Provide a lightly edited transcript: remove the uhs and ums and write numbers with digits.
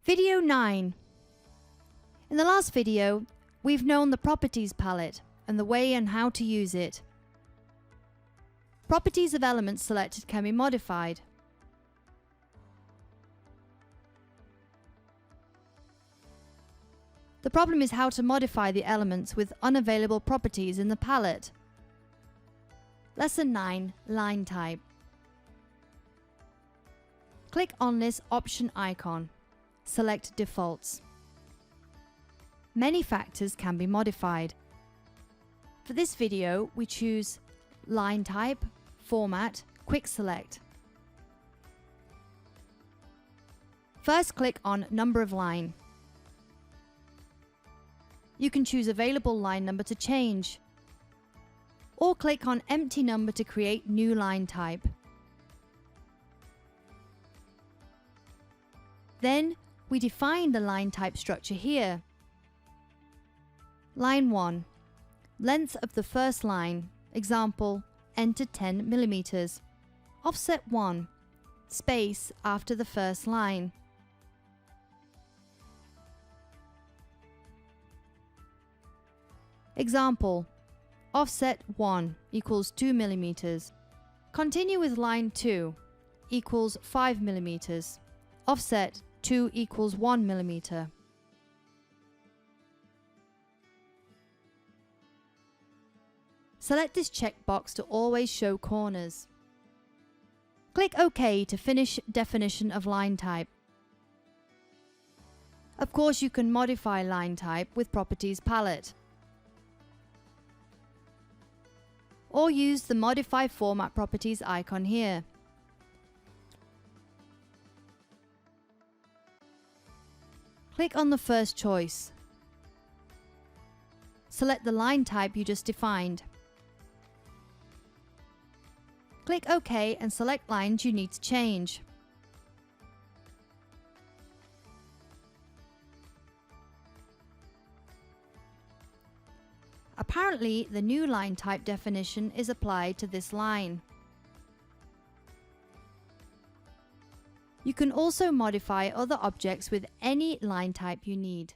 Video 9. In the last video, we've known the Properties palette and the way and how to use it. Properties of elements selected can be modified. The problem is how to modify the elements with unavailable properties in the palette. Lesson 9. Line type. Click on this option icon. Select Defaults. Many factors can be modified. For this video, we choose Line Type, Format, Quick Select. First, click on Number of Line. You can choose Available Line Number to change, or click on Empty Number to create new line type. Then, we define the line type structure here. Line 1. Length of the first line. Example, enter 10 mm. Offset 1. Space after the first line. Example, offset 1 equals 2 mm. Continue with line 2 equals 5 mm. Offset 2 equals 1 mm. Select this checkbox to always show corners. Click OK to finish definition of line type. Of course, you can modify line type with Properties palette, or use the Modify Format Properties icon here. Click on the first choice. Select the line type you just defined. Click OK and select lines you need to change. Apparently, the new line type definition is applied to this line. You can also modify other objects with any line type you need.